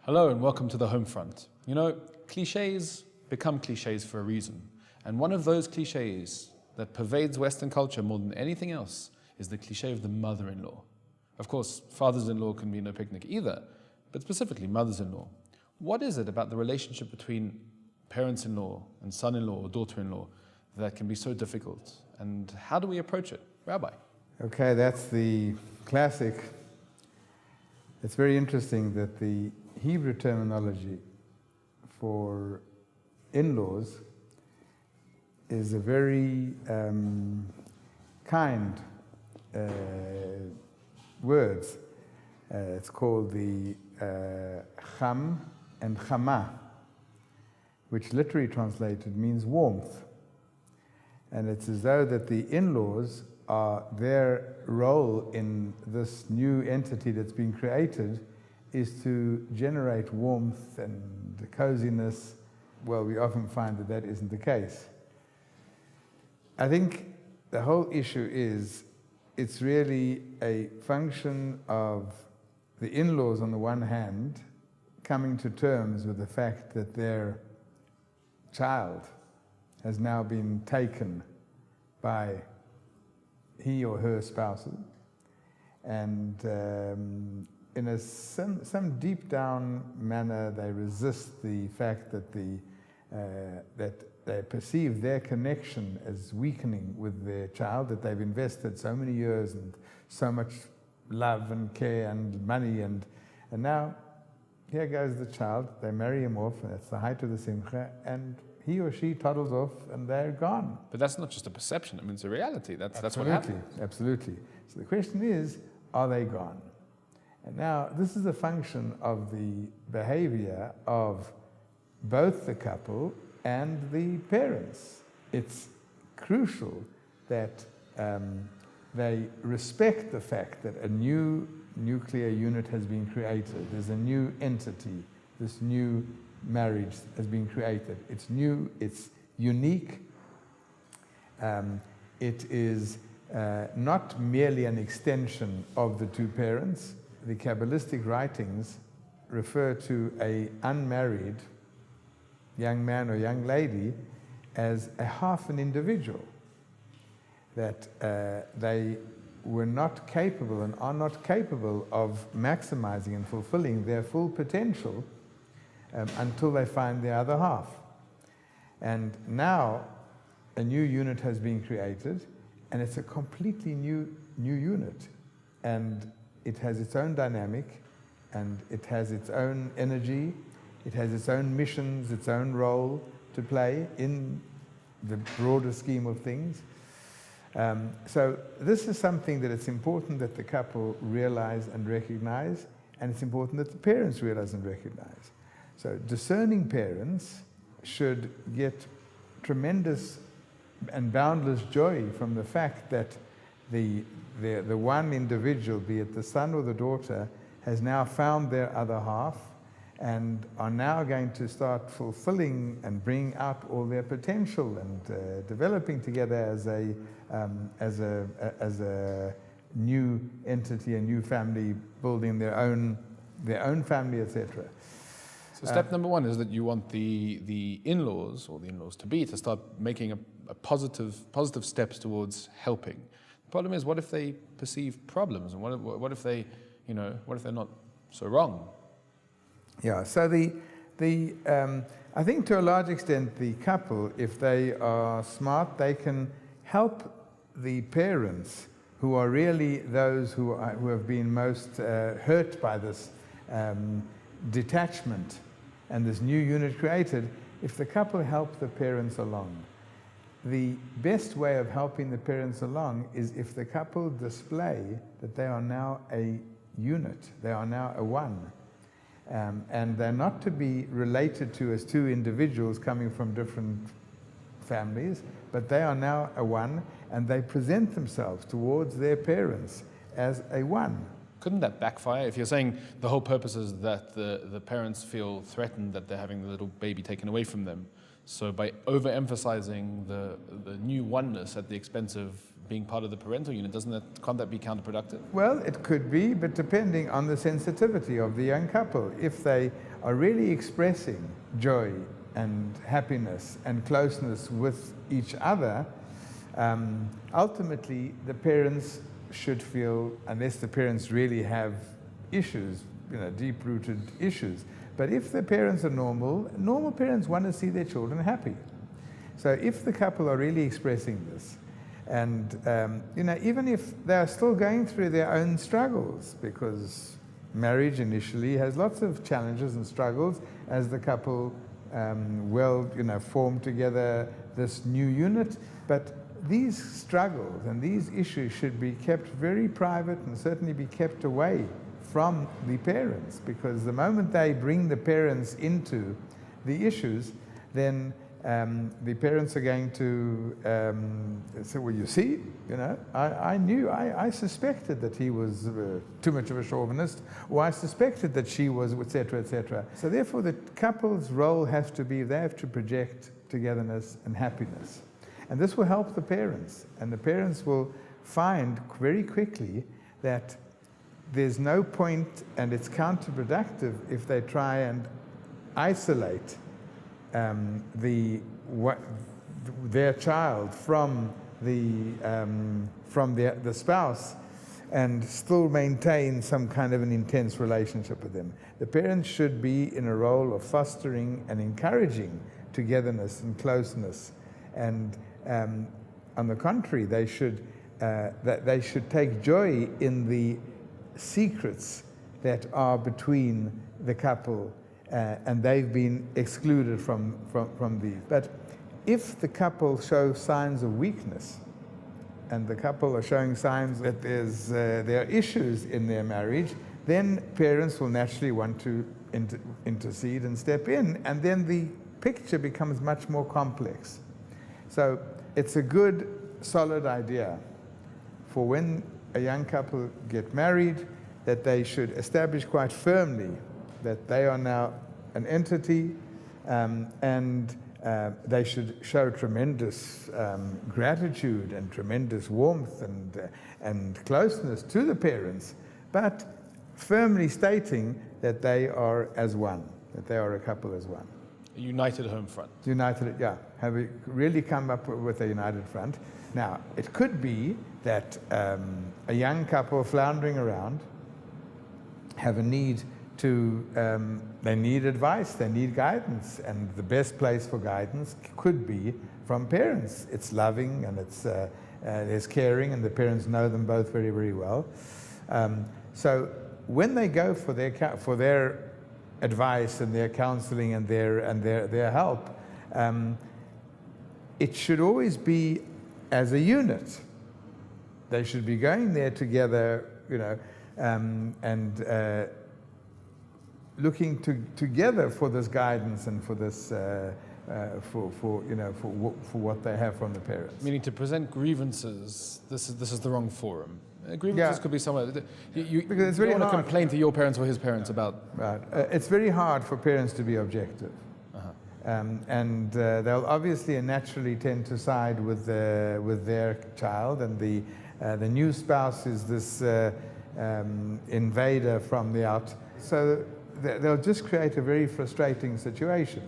Hello and welcome to the Home Front. You know, cliches become cliches for a reason. And one of those cliches that pervades Western culture more than anything else is the cliche of the mother-in-law. Of course, fathers-in-law can be no picnic either, but specifically mothers-in-law. What is it about the relationship between parents-in-law and son-in-law or daughter-in-law that can be so difficult? And how do we approach it? Rabbi. Okay, that's the classic. It's very interesting that the Hebrew terminology for in-laws is a very kind words. It's called the cham and chama, which literally translated means warmth. And it's as though that the in-laws are their role in this new entity that's been created is to generate warmth and coziness. Well, we often find that that isn't the case. I think the whole issue is it's really a function of the in-laws on the one hand coming to terms with the fact that their child has now been taken by he or her spouses, and in some deep down manner they resist the fact that that they perceive their connection as weakening with their child, that they've invested so many years and so much love and care and money, and now here goes the child. They marry him off, and that's the height of the simcha, and he or she toddles off and they're gone. But that's not just a perception, I mean, it's a reality. That's what Absolutely, happens. absolutely. So the question is, are they gone? And now this is a function of the behavior of both the couple and the parents. It's crucial that they respect the fact that a new nuclear unit has been created. There's a new entity, this new marriage has been created. It's new, it's unique. It is not merely an extension of the two parents. The Kabbalistic writings refer to an unmarried young man or young lady as a half an individual, that they were not capable and are not capable of maximizing and fulfilling their full potential until they find the other half. And now a new unit has been created, and it's a completely new unit, and it has its own dynamic, and it has its own energy, it has its own missions, its own role to play in the broader scheme of things. So this is something that it's important that the couple realize and recognize, and it's important that the parents realize and recognize. So discerning parents should get tremendous and boundless joy from the fact that the one individual, be it the son or the daughter, has now found their other half and are now going to start fulfilling and bring out all their potential and developing together as a new entity, a new family, building their own family, etc. So step number one is that you want the in-laws or the in-laws to be to start making a positive steps towards helping. The problem is, what if they perceive problems, and what if they, what if they're not so wrong? Yeah. So I think to a large extent the couple, if they are smart, they can help the parents who are really those who have been most hurt by this detachment and this new unit created. If the couple help the parents along, the best way of helping the parents along is if the couple display that they are now a unit, they are now a one, and they're not to be related to as two individuals coming from different families, but they are now a one, and they present themselves towards their parents as a one. Couldn't that backfire? If you're saying the whole purpose is that the parents feel threatened that they're having the little baby taken away from them, So by overemphasizing the new oneness at the expense of being part of the parental unit, can't that be counterproductive? Well, it could be, but depending on the sensitivity of the young couple. If they are really expressing joy and happiness and closeness with each other, ultimately the parents should feel, unless the parents really have issues, deep-rooted issues. But if the parents are normal parents want to see their children happy. So if the couple are really expressing this, and even if they're still going through their own struggles, because marriage initially has lots of challenges and struggles as the couple form together this new unit, but these struggles and these issues should be kept very private and certainly be kept away from the parents, because the moment they bring the parents into the issues, then the parents are going to say, well, you see, I suspected that he was too much of a chauvinist, or I suspected that she was, etc., etc. So therefore the couple's role has to be, they have to project togetherness and happiness. And this will help the parents, and the parents will find very quickly that there's no point, and it's counterproductive if they try and isolate their child from the spouse and still maintain some kind of an intense relationship with them. The parents should be in a role of fostering and encouraging togetherness and closeness, and on the contrary, they should take joy in the secrets that are between the couple, and they've been excluded from these. But if the couple show signs of weakness, and the couple are showing signs that there are issues in their marriage, then parents will naturally want to intercede and step in, and then the picture becomes much more complex. So it's a good, solid idea for when a young couple get married, that they should establish quite firmly that they are now an entity, and they should show tremendous gratitude and tremendous warmth and closeness to the parents, but firmly stating that they are as one, that they are a couple as one. A united home front. United, yeah. Have we really come up with a united front? Now, it could be that a young couple floundering around have a need to, they need advice, they need guidance, and the best place for guidance could be from parents. It's loving, and there's caring, and the parents know them both very, very well. So when they go for their advice and their counseling and their help, it should always be as a unit. They should be going there together, and looking together for this guidance and for this for what they have from the parents. Meaning, to present grievances, this is the wrong forum. Grievances could be somewhere. Because it's very hard. You don't want to complain to your parents or his parents about. Right. It's very hard for parents to be objective. And they'll obviously and naturally tend to side with their child, and the new spouse is this invader from the out. So they'll just create a very frustrating situation.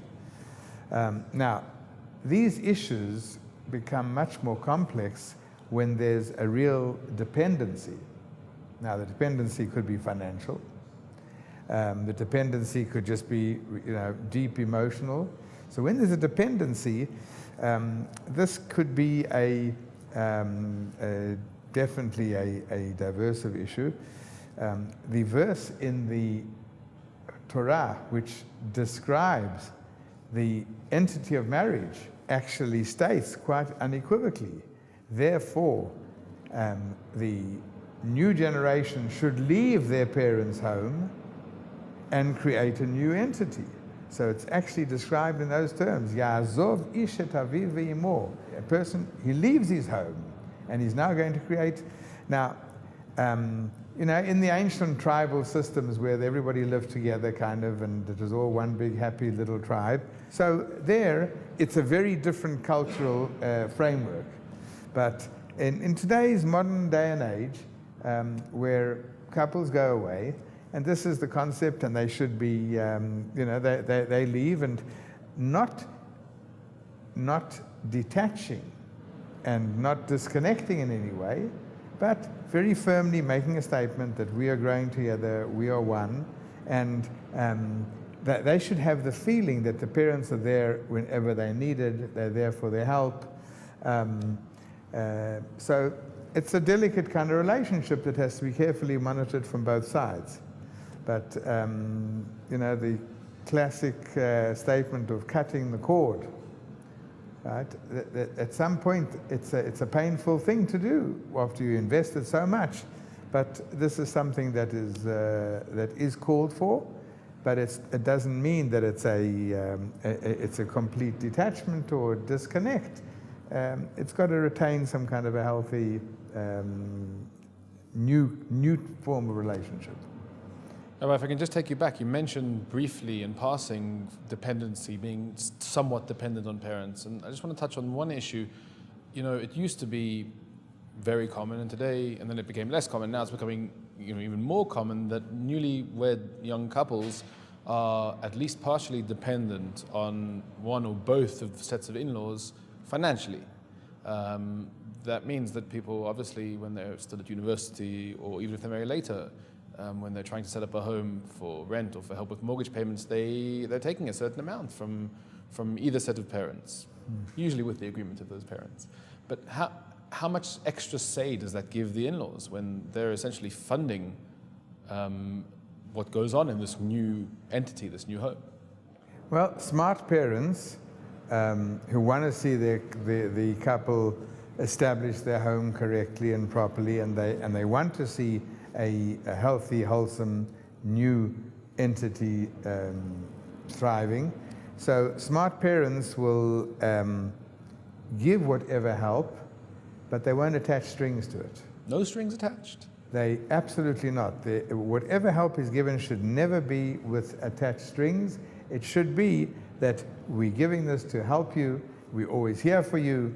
Now, these issues become much more complex when there's a real dependency. Now, the dependency could be financial. The dependency could just be, deep emotional. So when there's a dependency, this could be definitely a diversive issue. The verse in the Torah which describes the entity of marriage actually states quite unequivocally, therefore, the new generation should leave their parents' home and create a new entity. So it's actually described in those terms. Ya'azov ish et aviv ve'imo. A person, he leaves his home, and he's now going to create. Now, You know, in the ancient tribal systems where everybody lived together kind of, and it was all one big happy little tribe. So there, it's a very different cultural framework. But in today's modern day and age, where couples go away, and this is the concept, and they should be, you know, they leave, and not detaching and not disconnecting in any way, but very firmly making a statement that we are growing together, we are one, and that they should have the feeling that the parents are there whenever they're needed, they're there for their help. So it's a delicate kind of relationship that has to be carefully monitored from both sides. But, you know, the classic statement of cutting the cord, right? At some point, it's a painful thing to do after you invested so much. But this is something that is called for, but it doesn't mean that it's a complete detachment or disconnect. It's got to retain some kind of a healthy, new form of relationship. Rabbi, if I can just take you back, you mentioned briefly in passing dependency, being somewhat dependent on parents. And I just want to touch on one issue. You know, it used to be very common, and today, and then it became less common. Now it's becoming, you know, even more common that newlywed young couples are at least partially dependent on one or both of the sets of in-laws financially. That means that people, obviously, when they're still at university, or even if they marry later, when they're trying to set up a home for rent or for help with mortgage payments, they're taking a certain amount from either set of parents, usually with the agreement of those parents. But how much extra say does that give the in-laws when they're essentially funding what goes on in this new entity, this new home? Well, smart parents who want to see the couple establish their home correctly and properly, and they want to see a healthy, wholesome, new entity thriving. So smart parents will give whatever help, but they won't attach strings to it. No strings attached? They absolutely not. Whatever help is given should never be with attached strings. It should be that we're giving this to help you, we're always here for you,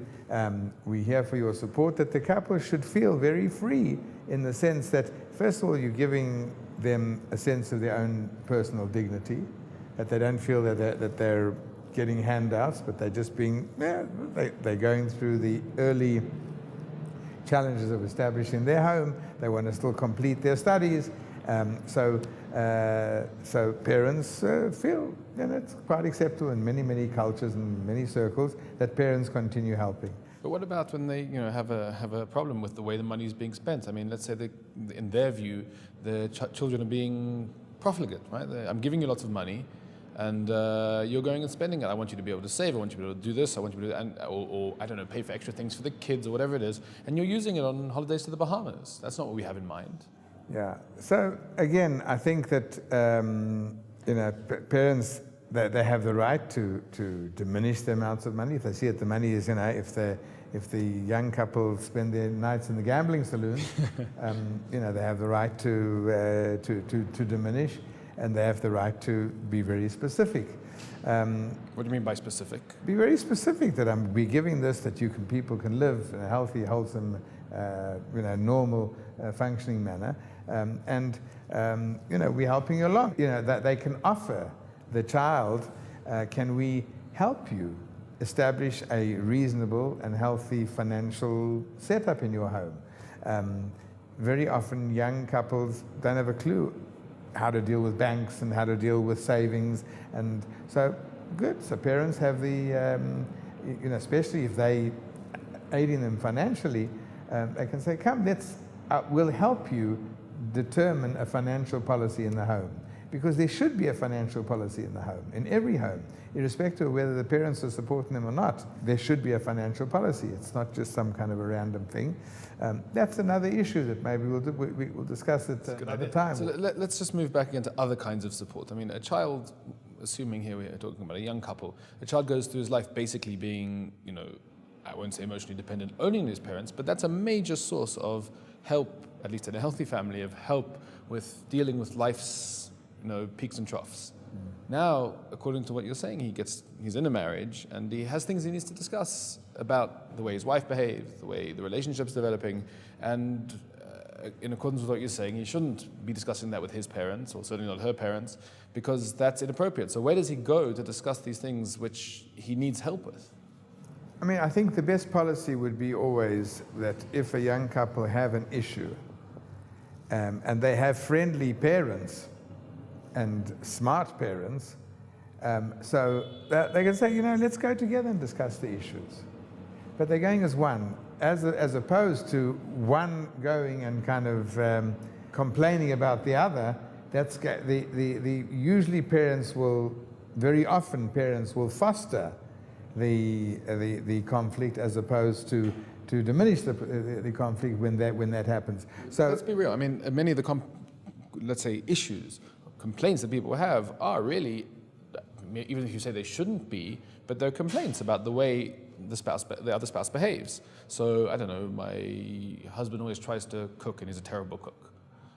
we're here for your support, that the couple should feel very free in the sense that, first of all, you're giving them a sense of their own personal dignity, that they don't feel that they're getting handouts, but they're just being, they're going through the early challenges of establishing their home. They want to still complete their studies. So parents feel, and it's quite acceptable in many cultures and many circles, that parents continue helping. But what about when they, you know, have a problem with the way the money is being spent? I mean, let's say in their view, the children are being profligate, right? I'm giving you lots of money, and you're going and spending it. I want you to be able to save. I want you to be able to do this. I want you to do that, or I don't know, pay for extra things for the kids or whatever it is. And you're using it on holidays to the Bahamas. That's not what we have in mind. Yeah. So again, I think that you know, parents, they have the right to diminish the amounts of money if they see that the money is, you know, if the young couple spend their nights in the gambling saloon, you know, they have the right to diminish, and they have the right to be very specific. What do you mean by specific? Be very specific that I'm be giving this that people can live in a healthy, wholesome, you know, normal, functioning manner, and you know, we're helping you along. You know, that they can offer the child, can we help you establish a reasonable and healthy financial setup in your home? Very often young couples don't have a clue how to deal with banks and how to deal with savings, and so good. So parents have the, you know, especially if they aiding them financially, they can say, come, we'll help you determine a financial policy in the home. Because there should be a financial policy in the home, in every home, irrespective of whether the parents are supporting them or not. There should be a financial policy. It's not just some kind of a random thing. That's another issue that maybe we'll discuss at another time. So let's just move back into other kinds of support. I mean, a child, assuming here we're talking about a young couple, a child goes through his life basically being, you know, I won't say emotionally dependent only on his parents, but that's a major source of help at least in a healthy family, of help with dealing with life's, peaks and troughs. Now, according to what you're saying, he's in a marriage and he has things he needs to discuss about the way his wife behaves, the way the relationship's developing, and in accordance with what you're saying, he shouldn't be discussing that with his parents, or certainly not her parents, because that's inappropriate. So where does he go to discuss these things which he needs help with? I mean, I think the best policy would be always that if a young couple have an issue and they have friendly parents and smart parents, so that they can say, let's go together and discuss the issues. But they're going as one, as opposed to one going and kind of complaining about the other. That's usually very often parents will foster the conflict as opposed to diminish the conflict when that happens. So let's be real. I mean, many of the let's say issues, complaints that people have are really, even if you say they shouldn't be, but they're complaints about the way the other spouse behaves. So I don't know, my husband always tries to cook and he's a terrible cook.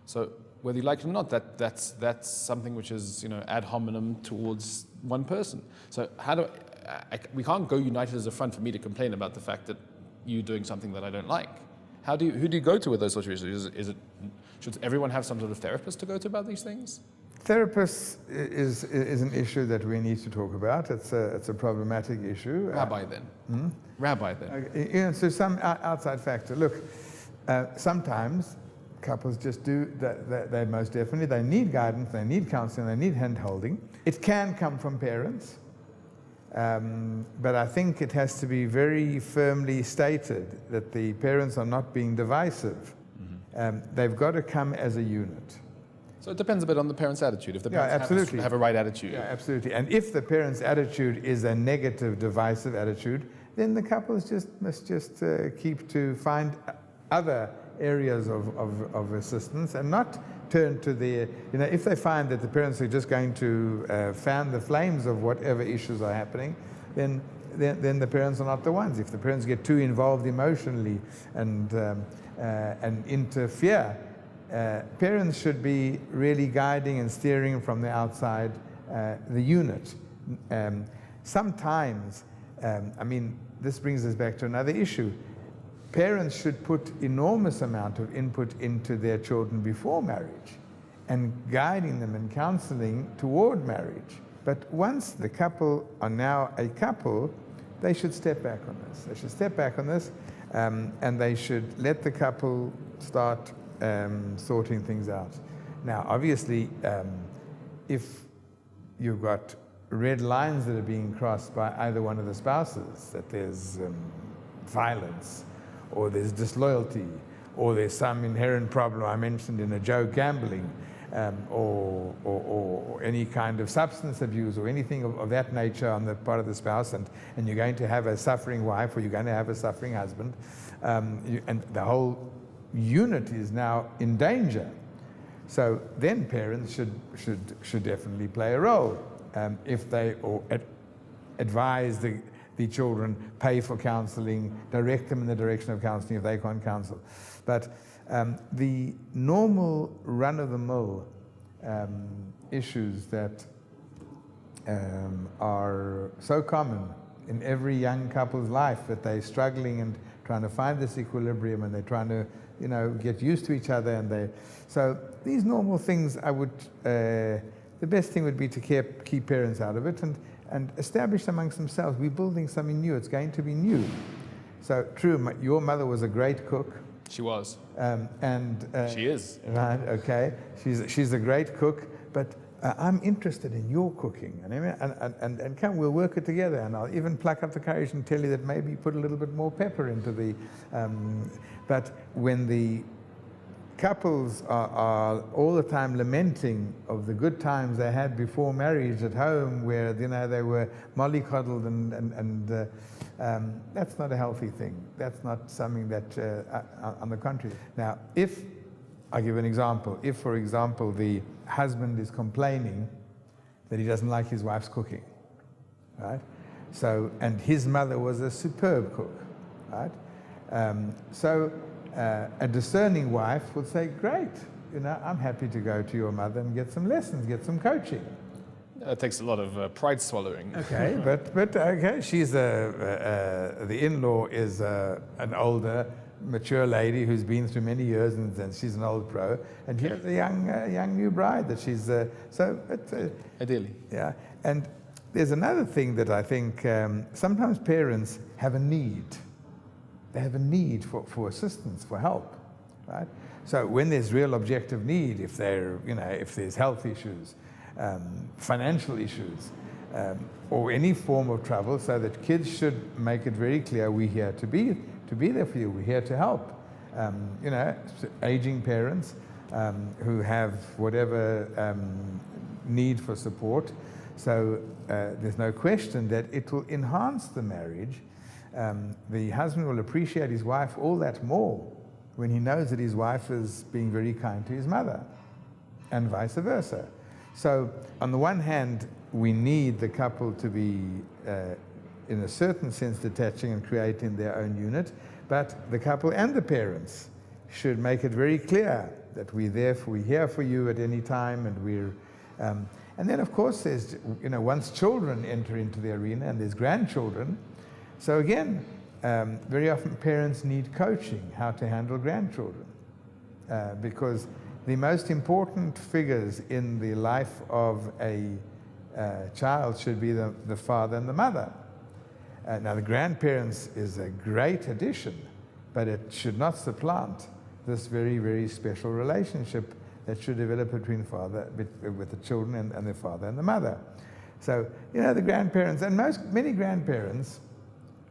So whether you like it or not, that's something which is ad hominem towards one person. So we can't go united as a front for me to complain about the fact that you're doing something that I don't like. Who do you go to with those sorts of issues? Should everyone have some sort of therapist to go to about these things? Therapists is an issue that we need to talk about. It's a problematic issue. Rabbi then. Rabbi then. So some outside factor. Look, sometimes couples just do that. They most definitely, they need guidance, they need counseling, they need hand-holding. It can come from parents, but I think it has to be very firmly stated that the parents are not being divisive. They've got to come as a unit. So it depends a bit on the parents' attitude. If the parents have a right attitude. Yeah, absolutely. And if the parents' attitude is a negative, divisive attitude, then the couples must find other areas of assistance and not turn to if they find that the parents are just going to fan the flames of whatever issues are happening, then the parents are not the ones. If the parents get too involved emotionally and interfere, parents should be really guiding and steering from the outside the unit. Sometimes, this brings us back to another issue. Parents should put enormous amount of input into their children before marriage and guiding them and counseling toward marriage. But once the couple are now a couple, they should step back on this. They should step back on this and they should let the couple start sorting things out. Now, obviously, if you've got red lines that are being crossed by either one of the spouses, that there's violence, or there's disloyalty, or there's some inherent problem I mentioned in a joke, gambling, or any kind of substance abuse or anything of that nature on the part of the spouse, and you're going to have a suffering wife or you're going to have a suffering husband, and the whole unit is now in danger. So then parents should definitely play a role if they advise the children, pay for counseling, direct them in the direction of counseling if they can't counsel. But the normal run-of-the-mill issues that are so common in every young couple's life, that they're struggling and trying to find this equilibrium, and they're trying to get used to each other, so these normal things, the best thing would be to keep parents out of it and establish amongst themselves. We're building something new. It's going to be new. So true, your mother was a great cook. She was. She is. Right, okay. She's a great cook, but I'm interested in your cooking. And come, we'll work it together. And I'll even pluck up the courage and tell you that maybe put a little bit more pepper into the... but when the couples are all the time lamenting of the good times they had before marriage at home, where they were mollycoddled and that's not a healthy thing. That's not something that, on the contrary. Now, I'll give an example. If, for example, the husband is complaining that he doesn't like his wife's cooking, right? So, and his mother was a superb cook, right? So A discerning wife would say, great, I'm happy to go to your mother and get some lessons, get some coaching. That takes a lot of pride swallowing. Okay, but okay, she's the in-law is an older, mature lady who's been through many years, and she's an old pro, and here's a young new bride that she's Ideally. yeah. And there's another thing that I think sometimes parents have a need. They have a need for assistance, for help, right? So when there's real objective need, if there's health issues, financial issues, or any form of trouble, so that kids should make it very clear, we're here to be there for you, we're here to help. Aging parents who have whatever need for support. So there's no question that it will enhance the marriage. The husband will appreciate his wife all that more when he knows that his wife is being very kind to his mother, and vice versa. So on the one hand, we need the couple to be, in a certain sense, detaching and creating their own unit, but the couple and the parents should make it very clear that we're here for you at any time, and and then, of course, there's, once children enter into the arena, and there's grandchildren. So again, very often parents need coaching, how to handle grandchildren, because the most important figures in the life of a child should be the father and the mother. Now, the grandparents is a great addition, but it should not supplant this very, very special relationship that should develop between with the children and the father and the mother. So, the grandparents, and many grandparents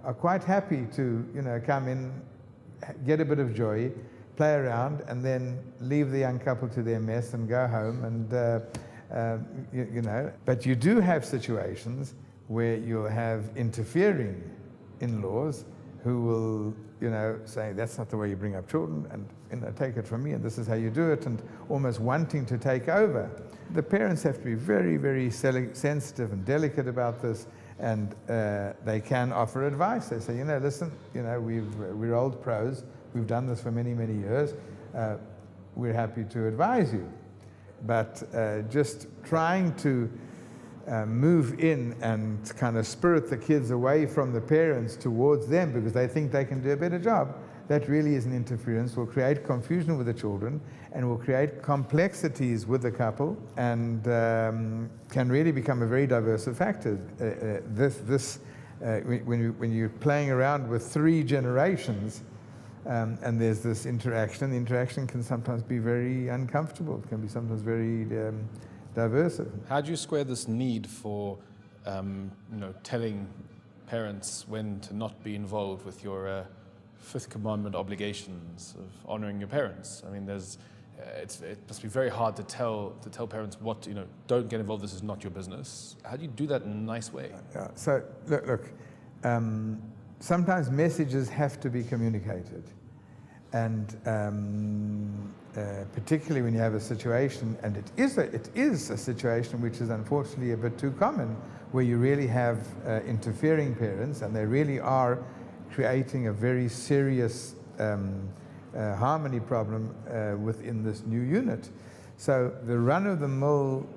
are quite happy to, come in, get a bit of joy, play around, and then leave the young couple to their mess and go home. And, but you do have situations where you'll have interfering in-laws who will, say, that's not the way you bring up children, and take it from me, and this is how you do it, and almost wanting to take over. The parents have to be very, very sensitive and delicate about this, and they can offer advice. They say, listen, we're old pros, we've done this for many, many years, we're happy to advise you. But just trying to move in and kind of spirit the kids away from the parents towards them because they think they can do a better job, that really is an interference, will create confusion with the children and will create complexities with the couple, and can really become a very diversive factor. When you're playing around with 3 generations, and there's this interaction, the interaction can sometimes be very uncomfortable. It can be sometimes very diversive. How do you square this need for, telling parents when to not be involved with your Fifth Commandment obligations of honoring your parents? I mean, it must be very hard to tell parents what, don't get involved. This is not your business. How do you do that in a nice way? So look. Sometimes messages have to be communicated, and particularly when you have a situation, and it is a situation which is unfortunately a bit too common, where you really have interfering parents, and they really are creating a very serious harmony problem within this new unit. So the run-of-the-mill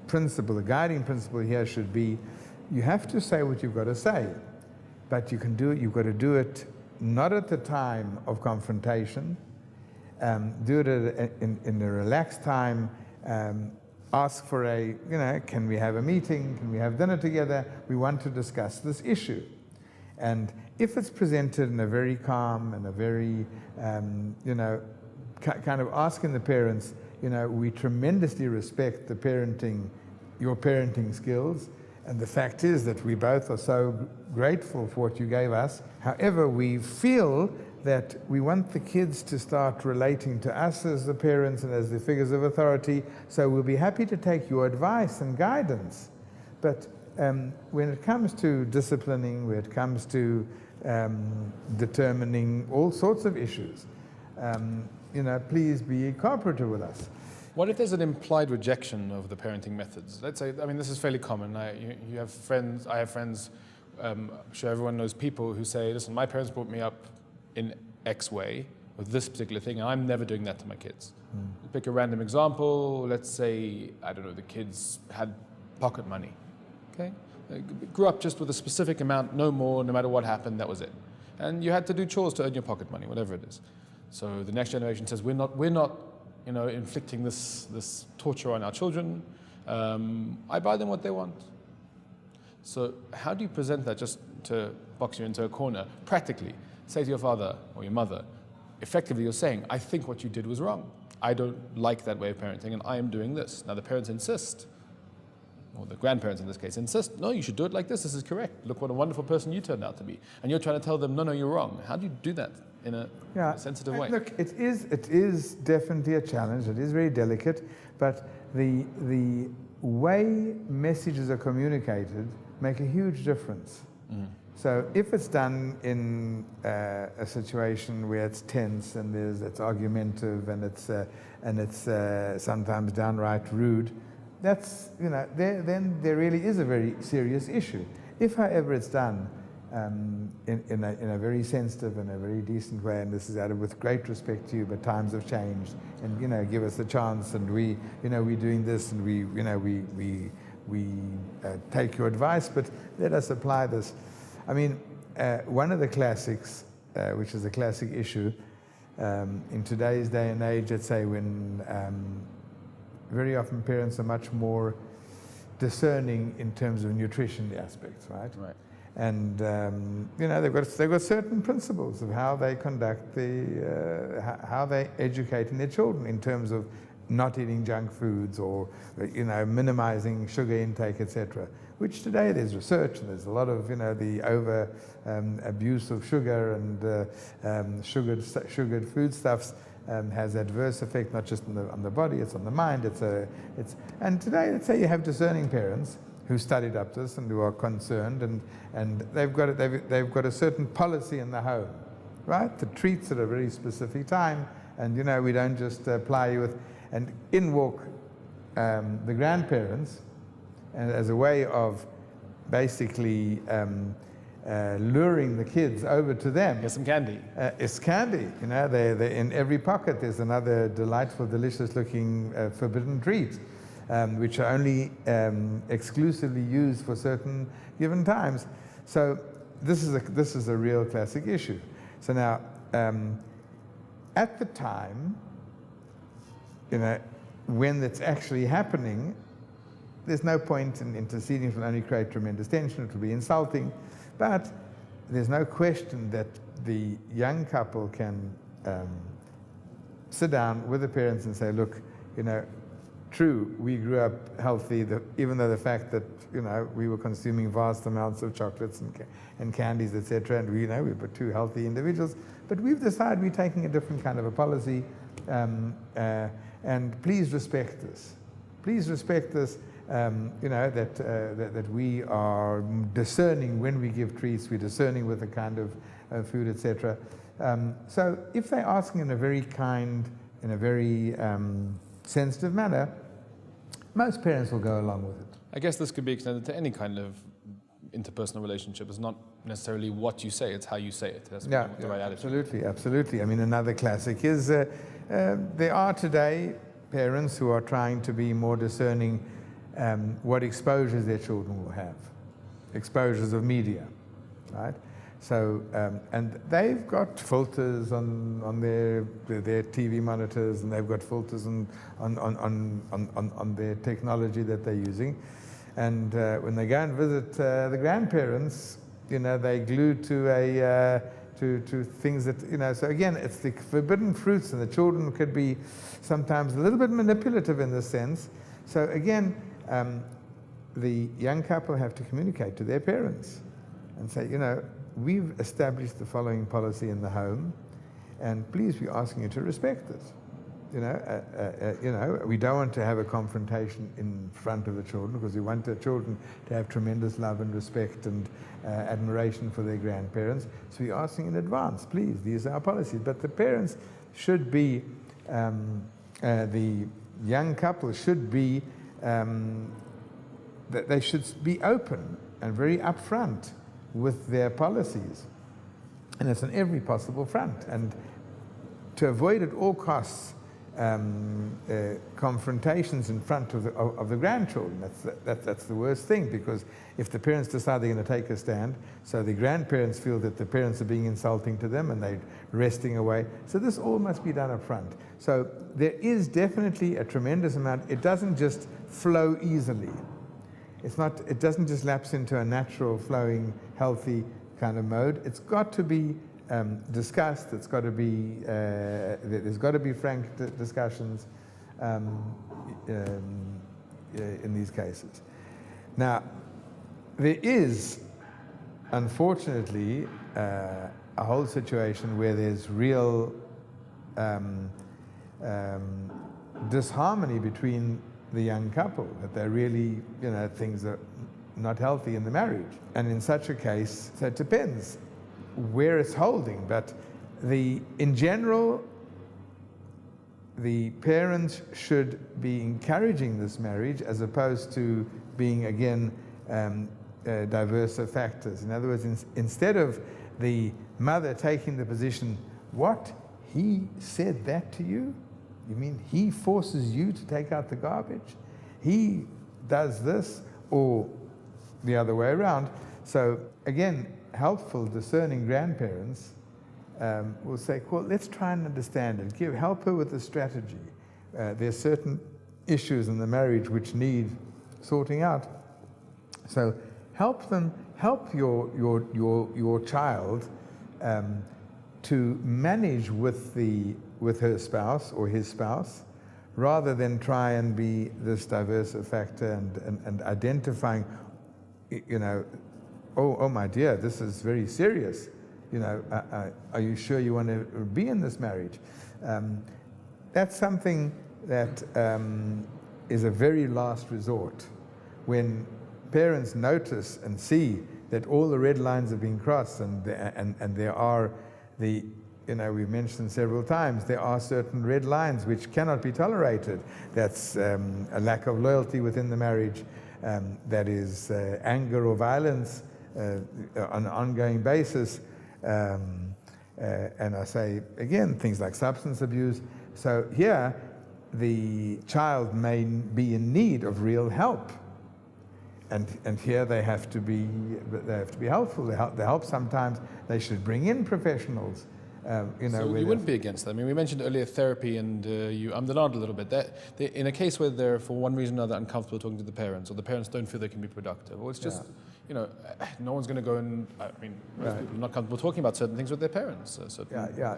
principle, the guiding principle here should be, you have to say what you've got to say. But you can do it, you've got to do it not at the time of confrontation, do it in a relaxed time, ask for can we have a meeting, can we have dinner together, we want to discuss this issue. And if it's presented in a very calm and a very, kind of asking the parents, we tremendously respect your parenting skills, and the fact is that we both are so grateful for what you gave us. However, we feel that we want the kids to start relating to us as the parents and as the figures of authority, so we'll be happy to take your advice and guidance. But when it comes to disciplining, when it comes to determining all sorts of issues, please be cooperative with us. What if there's an implied rejection of the parenting methods? Let's say, this is fairly common. You have friends, I have friends, I'm sure everyone knows people who say, listen, my parents brought me up in X way with this particular thing, and I'm never doing that to my kids. Pick a random example. Let's say, I don't know, the kids had pocket money. Okay? They grew up just with a specific amount, no more, no matter what happened, that was it. And you had to do chores to earn your pocket money, whatever it is. So the next generation says, we're not inflicting this torture on our children. I buy them what they want. So how do you present that, just to box you into a corner? Practically, say to your father or your mother, effectively you're saying, I think what you did was wrong. I don't like that way of parenting, and I am doing this. Now the parents insist, or the grandparents in this case insist, no, you should do it like this is correct. Look what a wonderful person you turned out to be. And you're trying to tell them, no, you're wrong. How do you do that in a sensitive way? Look, it is definitely a challenge. It is very delicate, but the way messages are communicated make a huge difference. So if it's done in a situation where it's tense and it's argumentative and it's sometimes downright rude, that's, then there really is a very serious issue. If, however, it's done in a very sensitive and a very decent way, and this is out of with great respect to you, but times have changed, and give us a chance, and we're doing this, and we take your advice, but let us apply this. I mean, one of the classics, which is a classic issue in today's day and age, let's say, when very often parents are much more discerning in terms of nutrition aspects, right? Right. And they've got certain principles of how they conduct how they educating their children in terms of not eating junk foods or minimizing sugar intake, etc. Which today there's research and there's a lot of the over abuse of sugar and sugared foodstuffs has adverse effect not just on the body, it's on the mind. And today, let's say you have discerning parents who studied up this and who are concerned, and they've got a certain policy in the home, right? The treats at a very specific time, and we don't just ply you with. And in walk the grandparents, and as a way of basically luring the kids over to them. Here's some candy. It's candy. They're in every pocket. There's another delightful, delicious-looking forbidden treat, which are only exclusively used for certain given times. So this is a real classic issue. So now, at the time, when it's actually happening, there's no point in interceding. It will only create tremendous tension. It will be insulting. But there's no question that the young couple can sit down with the parents and say, look, true, we grew up healthy, even though the fact that, we were consuming vast amounts of chocolates and candies, etc., and we were two healthy individuals, but we've decided we're taking a different kind of a policy, and please respect this. Please respect this, that we are discerning when we give treats, we're discerning with the kind of food, etc. So if they're asking in a very kind, in a very sensitive manner, most parents will go along with it. I guess this could be extended to any kind of interpersonal relationship. It's not necessarily what you say, it's how you say it. That's the right attitude. Absolutely. I mean, another classic is there are today parents who are trying to be more discerning what exposures their children will have, exposures of media, right? So, and they've got filters on their TV monitors, and they've got filters on their technology that they're using. And when they go and visit the grandparents, they glued to to things that, so again, it's the forbidden fruits, and the children could be sometimes a little bit manipulative in this sense. So again, the young couple have to communicate to their parents and say, we've established the following policy in the home, and please, we're asking you to respect it. We don't want to have a confrontation in front of the children, because we want the children to have tremendous love and respect and admiration for their grandparents. So we're asking in advance, please, these are our policies. But the parents should be, the young couple should be, that they should be open and very upfront with their policies. And it's on every possible front. And to avoid at all costs confrontations in front of the grandchildren, that's the worst thing, because if the parents decide they're going to take a stand, so the grandparents feel that the parents are being insulting to them and they're resting away. So this all must be done up front. So there is definitely a tremendous amount. It doesn't just flow easily. It doesn't just lapse into a natural, flowing, healthy kind of mode. It's got to be discussed. It's got to be. There's got to be frank discussions in these cases. Now, there is, unfortunately, a whole situation where there's real disharmony between the young couple, that they're really, things are not healthy in the marriage. And in such a case, so it depends where it's holding, but in general, the parents should be encouraging this marriage as opposed to being, again, diverse factors. In other words, instead of the mother taking the position, what, he said that to you? You mean he forces you to take out the garbage? He does this, or the other way around. So again, helpful, discerning grandparents will say, well, let's try and understand it. Help her with the strategy. There's certain issues in the marriage which need sorting out. So help your child to manage with her spouse or his spouse, rather than try and be this diverse factor and identifying, oh my dear, this is very serious. Are you sure you want to be in this marriage? That's something that is a very last resort. When parents notice and see that all the red lines have been crossed, and there are we've mentioned several times, there are certain red lines which cannot be tolerated. That's a lack of loyalty within the marriage, that is anger or violence on an ongoing basis, and I say, again, things like substance abuse. So here, the child may be in need of real help. And here they have to be helpful. The help sometimes they should bring in professionals. So you wouldn't be against that. I mean, we mentioned earlier therapy, and you ummed and ahed a little bit. In a case where they're, for one reason or another, uncomfortable talking to the parents, or the parents don't feel they can be productive, or it's just, no one's going to go and, most people are not comfortable talking about certain things with their parents, certain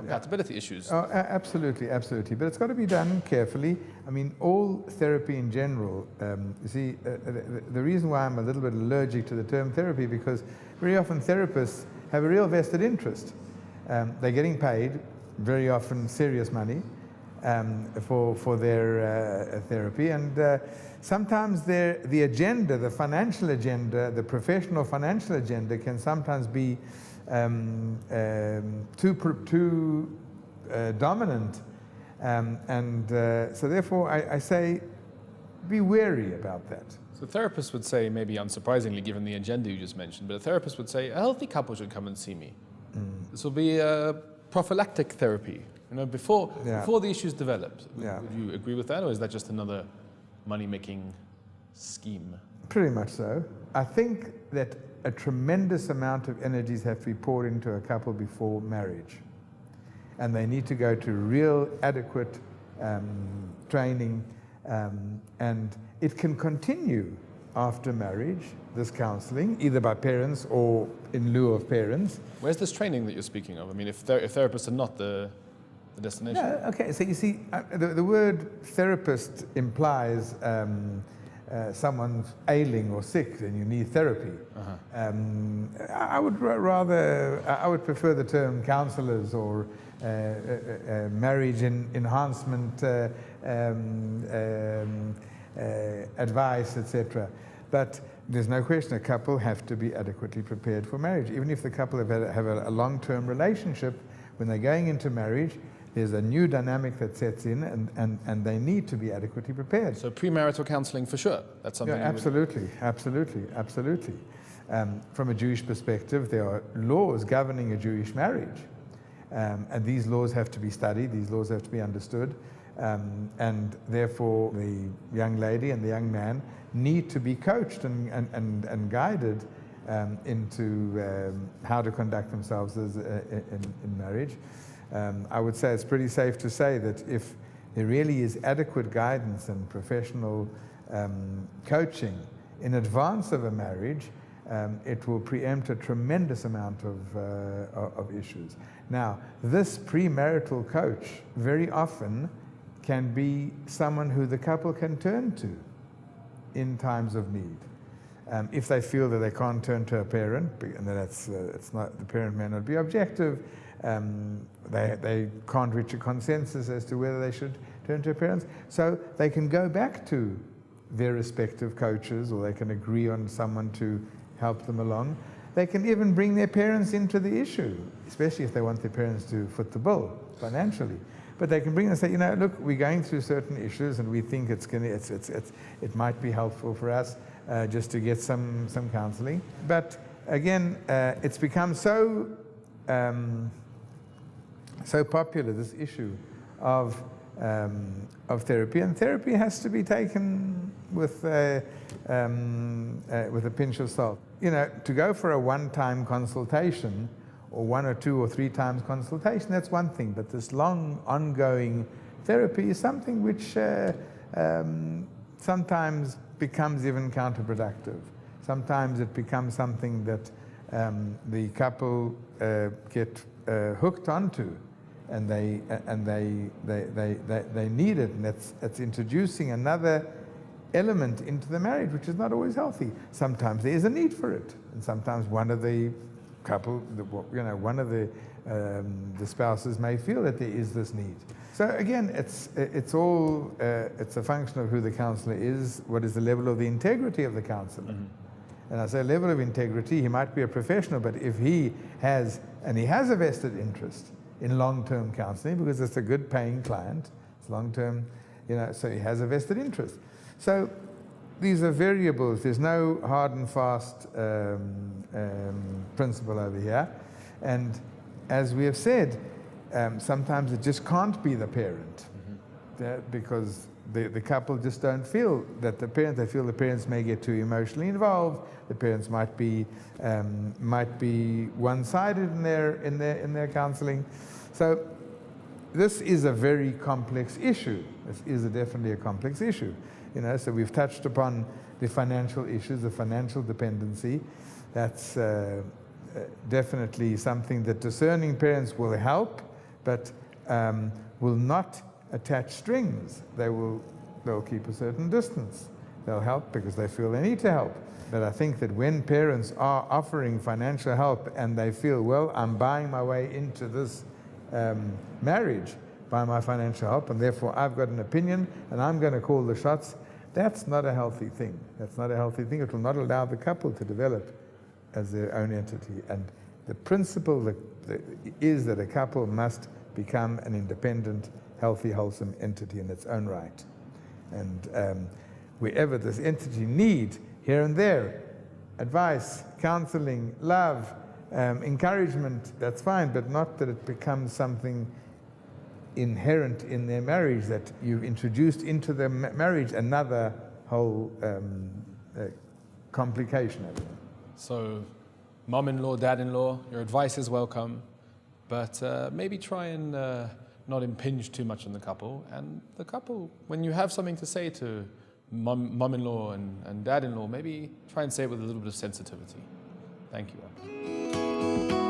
compatibility issues. Oh, absolutely. But it's got to be done carefully. I mean, all therapy in general, you see, the reason why I'm a little bit allergic to the term therapy, because very often therapists have a real vested interest. They're getting paid, very often serious money, for their therapy, and sometimes the agenda, the financial agenda, the professional financial agenda, can sometimes be too dominant, and so therefore I say, be wary about that. So therapists would say, maybe unsurprisingly given the agenda you just mentioned, but a therapist would say a healthy couple should come and see me. This will be a prophylactic therapy, before the issues develop. Would you agree with that, or is that just another money-making scheme? Pretty much so. I think that a tremendous amount of energies have to be poured into a couple before marriage, and they need to go to real adequate training, and it can continue after marriage, this counseling, either by parents or in lieu of parents. Where's this training that you're speaking of? I mean, if therapists are not the destination. Yeah, okay, so you see, the word therapist implies someone's ailing or sick and you need therapy. I would prefer the term counselors or marriage enhancement advice, etc. But there's no question a couple have to be adequately prepared for marriage. Even if the couple have a long-term relationship, when they're going into marriage, there's a new dynamic that sets in, and they need to be adequately prepared. So premarital counselling for sure. That's something. Yeah, absolutely. From a Jewish perspective, there are laws governing a Jewish marriage. And these laws have to be studied, these laws have to be understood, and therefore the young lady and the young man need to be coached and guided into how to conduct themselves in marriage. I would say it's pretty safe to say that if there really is adequate guidance and professional coaching in advance of a marriage, it will preempt a tremendous amount of issues. Now, this premarital coach very often can be someone who the couple can turn to in times of need. If they feel that they can't turn to a parent, and it's not, the parent may not be objective, they can't reach a consensus as to whether they should turn to parents, so they can go back to their respective coaches, or they can agree on someone to help them along. They can even bring their parents into the issue, especially if they want their parents to foot the bill financially. But they can bring them and say, you know, look, we're going through certain issues, and we think it might be helpful for us just to get some counseling. But again, it's become so popular, this issue of therapy, and therapy has to be taken with a pinch of salt. You know, to go for a one-time consultation, or 1 or 2 or 3 times consultation, that's one thing, but this long ongoing therapy is something which sometimes becomes even counterproductive. Sometimes it becomes something that the couple get hooked onto, and they need it, and it's introducing another element into the marriage, which is not always healthy. Sometimes there is a need for it, and sometimes one of the couple, one of the spouses may feel that there is this need. So again, it's a function of who the counselor is, what is the level of the integrity of the counselor. Mm-hmm. And I say level of integrity, he might be a professional, but if he has a vested interest in long-term counseling, because it's a good paying client, it's long-term, so he has a vested interest. So these are variables. There's no hard and fast principle over here. And as we have said, sometimes it just can't be the parent, because the couple just don't feel that the parent, they feel the parents may get too emotionally involved, the parents might be one-sided in their counseling. So this is a very complex issue. This is definitely a complex issue. So we've touched upon the financial issues, the financial dependency. That's definitely something that discerning parents will help, but will not attach strings. They'll keep a certain distance. They'll help because they feel they need to help. But I think that when parents are offering financial help and they feel, well, I'm buying my way into this marriage by my financial help, and therefore I've got an opinion and I'm going to call the shots, that's not a healthy thing. That's not a healthy thing. It will not allow the couple to develop as their own entity. And the principle is that a couple must become an independent, healthy, wholesome entity in its own right. And wherever this entity needs, here and there, advice, counseling, love, encouragement, that's fine, but not that it becomes something inherent in their marriage, that you've introduced into the marriage another whole complication of it. So, mom-in-law, dad-in-law, your advice is welcome, but maybe try and not impinge too much on the couple. And the couple, when you have something to say to mom-in-law and dad-in-law, maybe try and say it with a little bit of sensitivity. Thank you, Rabbi.